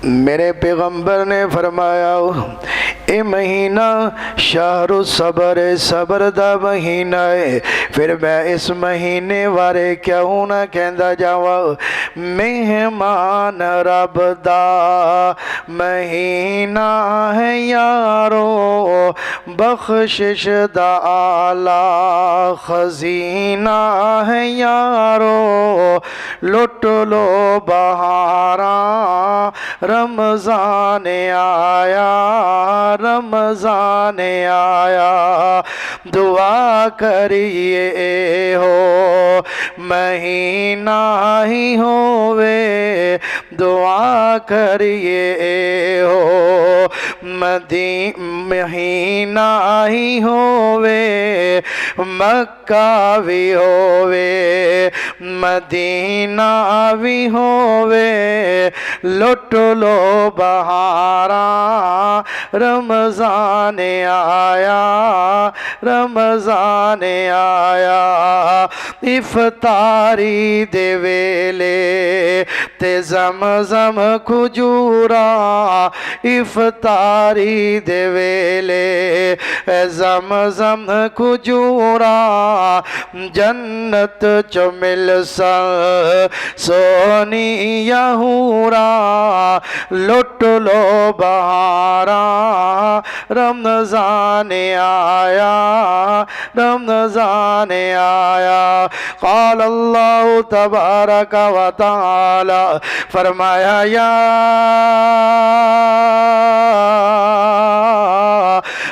मेरे पैगंबर ने फरमाया ये महीना शाहरु सबर सबर दा महीना है। फिर मैं इस महीने बारे क्यों ना कहता जावा। मेहमान रब दा महीना है यारो, बख्शिश दा आला खजीना है यारो। लुट लो बहारा रमज़ान आया, रमज़ान आया। दुआ करिए हो महीना ही होवे, दुआ करिए हो महीना ही होवे। मक्का भी होवे मदीना भी होवे, लुट लो बहारा रमज़ान आया, रमज़ान आया। इफ्तारी दे वेले ते ज़मज़म खजूरा, इफ्तारी दे वेले ज़मज़म खजूरा। जन्नत चो मिल सोनी यहूरा, लुट लो बहारा रमज़ान आया, रमज़ान आया। क़ाल अल्लाहु तबारक व तआला, फरमाया या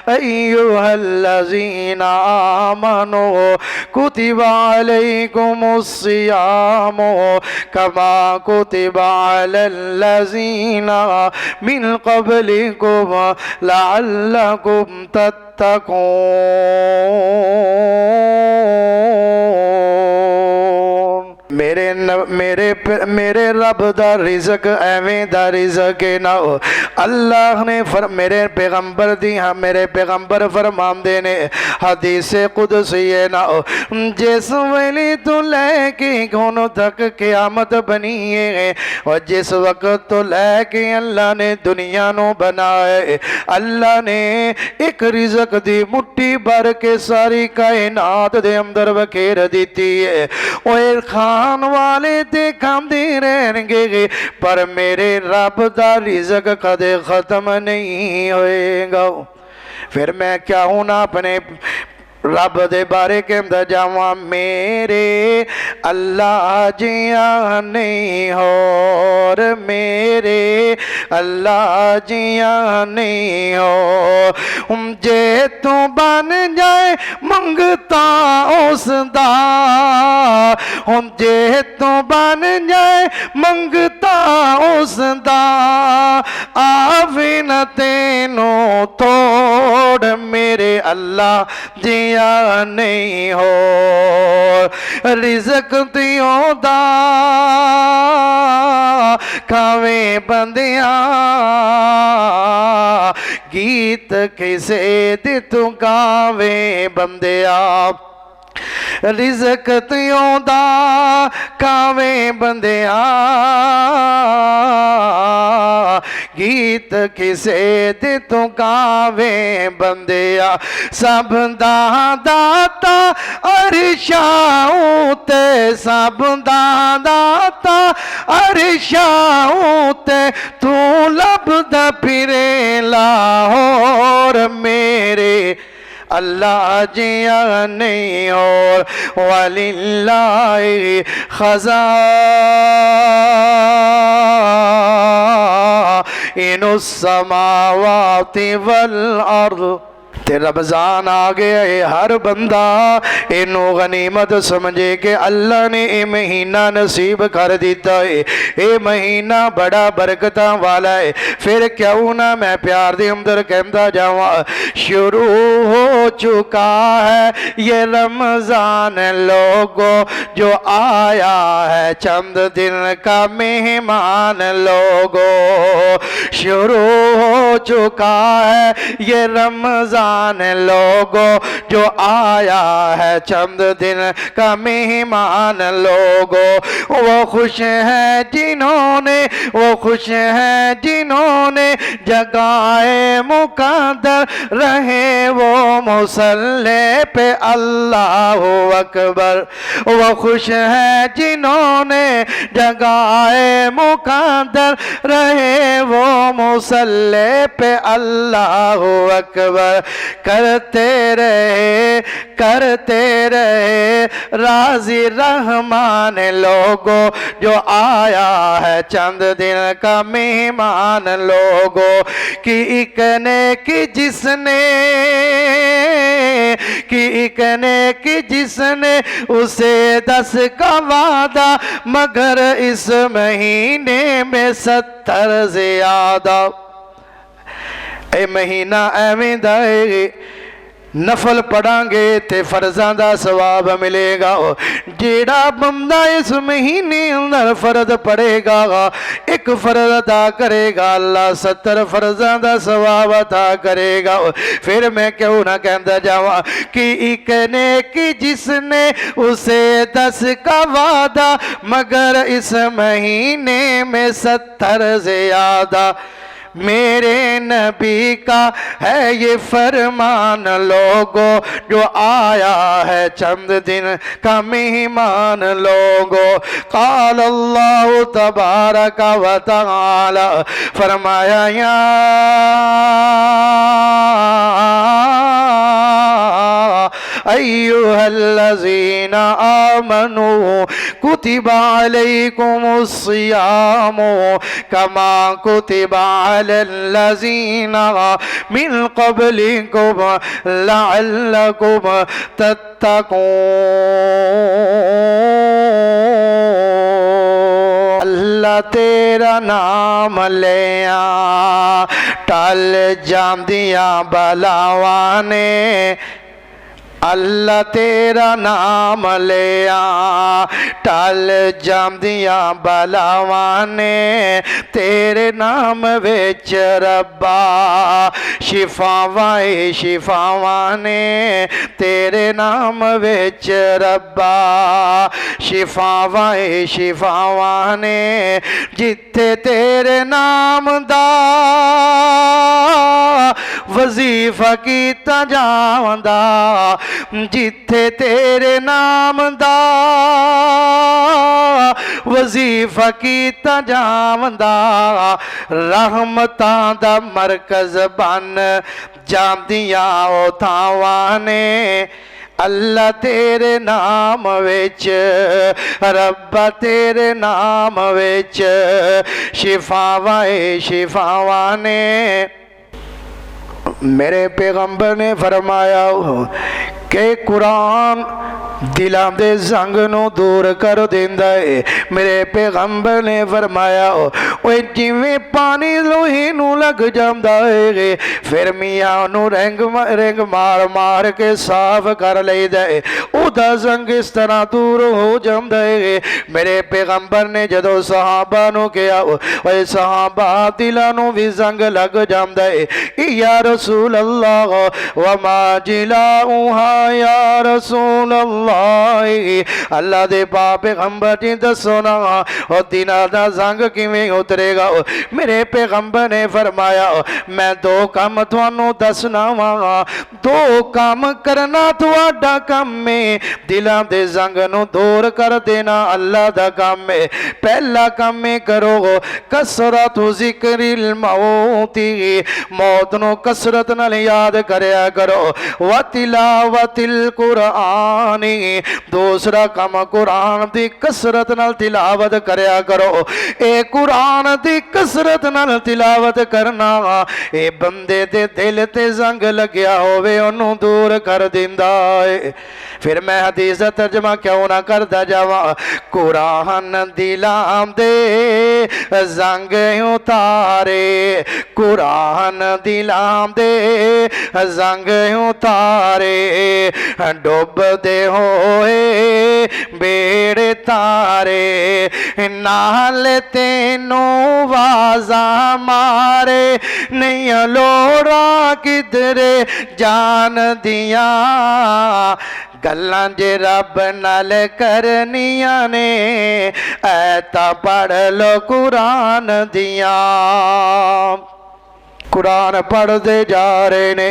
अय्युहल्लज़ीना आमनू कुतिबा अलैकुमुस्सियामु कमा कुतिबा अलल्लज़ीना मिन क़ब्लिकुम लअल्लकुम तत्तकून। मेरे रब दा रिज़्क एवें दा रिज़्क ना हो। अल्लाह ने मेरे पैगंबर दी मेरे पैगंबर फरमांदे ने हदीस कुदसी ना हो। जिस वेले तो लैके हुण तक क़यामत बनी है और जिस वक्त तो लैके अल्लाह ने दुनिया नू बनाए, अल्लाह ने एक रिज़्क दी मुट्ठी भर के सारी कायनात दे अंदर बखेर दी है। ओए खान वाले ते खांदे रहणगे पर मेरे रब दा रिज़्क कदे ख़त्म नहीं होएगा। फिर मैं क्या हूँ ना अपने रब दे बारे कहता जावा। मेरे अल्लाह जिया नहीं होर, मेरे अल्लाह जिया नहीं हो। जे तू बन जाए मंगता उसदा, जे तू बन जाए मंगता उसदा, आवे न तेनू तोड़ मेरे अल्लाह जिया नहीं हो। रिज़्क दियों दा खावे बंदिया, गीत किसे दे तू गावे बंदिया। रिज़्क तियों दा खावे बंदिया, गीत किसे दे तू गावे बंदिया। सब दा दाता अरशां ते, सब दा दाता अरशां ते, तू लभदा फिरे लाहौर मेरे अल्लाह जिया नहीं और। वलिल्लाहि खज़ाइनुस समावाति वल अर्द। ते रमज़ान आ गया है, हर बंदा इनू गनीमत समझे कि अल्लाह ने ये महीना नसीब कर दिता है। ये महीना बड़ा बरकत वाला है। फिर क्यों ना मैं प्यार दे अंदर कहता जावा। शुरू हो चुका है ये रमज़ान लोगों, जो आया है चंद दिन का मेहमान लोगों। शुरू हो चुका है ये रमजान लोगों, जो आया है चंद दिन का मेहमान लोगों। वो खुश है जिन्होंने, वो खुश है जिन्होंने जगाए मुकद्दर रहे वो मुसल्ले पे अल्लाह अकबर। वो खुश है जिन्होंने जगाए मुकद्दर रहे वो मुसल्ले पे अल्लाह अकबर। करते रहे राजी रहमान लोगों, जो आया है चंद दिन का मेहमान लोगों। कि एक ने कि जिसने, कि एक ने कि जिसने उसे 10 का वादा, मगर इस महीने में 70 ज्यादा। ए महीना एवें दा नफल पढ़ांगे ते फर्जां दा सवाब मिलेगा। जेड़ा बंदा इस महीने अंदर फर्ज पढ़ेगा, एक फर्ज अदा करेगा, अल्लाह 70 फर्जां दा सवाब अदा करेगा। फिर मैं क्यों ना कहता जावा कि एक ने कि जिसने उसे 10 का वादा, मगर इस महीने में 70 ज्यादा। मेरे नबी का है ये फरमान लोगों, जो आया है चंद दिन का मेहमान लोगों। क़ाल अल्लाह तबारक व तआला, फरमाया या अय्युहल्लज़ीना आमनू कुतिबा अलैकुमुस्सियामु कमा कुतिबा अलल्लज़ीना मिन क़ब्लिकुम लअल्लकुम तत्तक़ून। अल्लाह तेरा नाम लिया टल जांदियां बलावां ने, अल्लाह तेरा नाम लिया टल जांदियां बलावां ने। तेरे नाम विच रब्बा शिफावां शिफावां ने, तेरे नाम विच रब्बा शिफावां शिफावां ने। जिथे तेरे नाम दा वजीफा कीता जावंदा, जिथे तेरे नाम दा वजीफा कीता जावंदा, रहमतां दा मरकज बन जांदियां ओ थावां ने। अल्लाह तेरे नाम विच रब्बा तेरे नाम विच शिफावां शिफावां ने। मेरे पैगंबर ने फरमाया कि कुरान दिलों के जंग नूं दूर कर देंदा है। मेरे पैगंबर ने फरमाया ओए जिवें पानी लोहे नूं लग जांदा है, फिर मियां नूं रिंग मार मार के साफ कर लईदा है, उहदा जंग इस तरह दूर हो जांदा है। मेरे पैगंबर ने जदों सहाबा नूं कहा ओए सहाबा दिलों नूं भी जंग लग जांदा है, या रसूल अल्लाह वमा जिलाउहा या रसूल अल्लाह। अल्लाह दे पाक पैगंबर जी दसो ना और दिना दा जंग किवें उतरेगा। मेरे पैगंबर ने फरमाया मैं 2 काम तुहानू दसना वा, 2 काम करना तुहाडा काम है, दिलों दे जंग नू दूर कर देना अल्लाह दा काम है। पहला काम करो कसरत जिक्रिल मौती, मौत नू कसरत नाल याद करया करो। व तिलावतिल कुरानी, दूसरा काम कुरान दी कसरत नाल तिलावत करया करो। ए कुरान दी कसरत नाल तिलावत करना ए बंदे दे दिल ते जंग लग्या होवे ओनू दूर कर दिंदा है। फिर मैं हदीस दा तर्जमा क्यों ना करदा जावा। कुरान दिलां दे जंग उतारे, कुरान दिलां दे जंग उतारे, डुबदे हो होए बेड़े तारे नाल तेनों वाजा मारे नहीं लोड़ा किधरे जान दिया गल्लां जे रब नाल करनियां ने ऐता पढ़ लो कुरान दियां कुरान पढ़ते जा रहे ने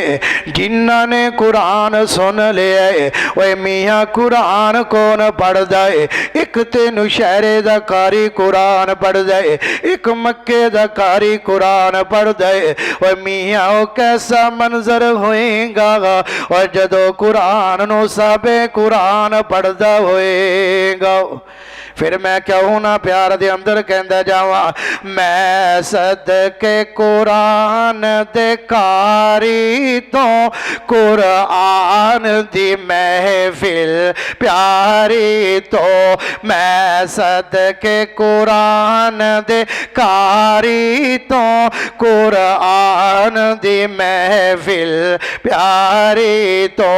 जिन्हों ने कुरान सुन लिया है ओए मियाँ कुरान कौन पढ़ता है एक तेन शहरे दा कारी कुरान पढ़ता है एक मक्के दा कारी कुरान पढ़ता है ओए मियाँ वो कैसा मंजर होएगा और जदों कुरान नो सबे कुरान पढ़ता होएगा फिर मैं क्यों ना प्यार दे अंदर कहंदा जावा मैं सदके कुरान दे कारी तो कुरान दी महफिल प्यारी तो मैं सदके कुरान दे कारी तो कुरान दी महफिल प्यारी तो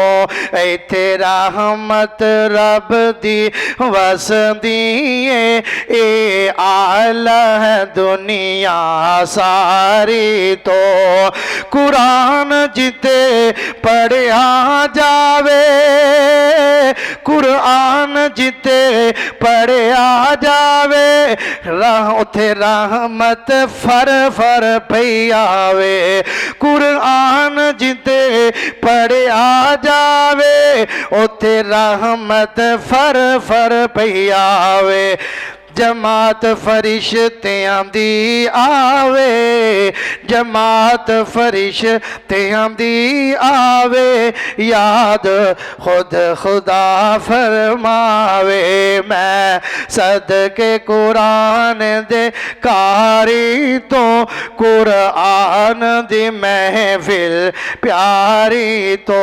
इत्थे रहमत रब दी वसदी ए आला है दुनिया सारी तो कुरान जिते पढ़िया जावे कुरान जिते पढ़िया जावे उथे रहमत फर फर पई आवे कुरान जिते पढ़िया जावे उथे रहमत फर फर पई आवे जमात फरिश्तियां दी आवे जमात फरिश्तियां दी आवे याद खुद खुदा फरमावे मैं सदके कुरान दे कारी तो कुरान दी महफिल प्यारी तो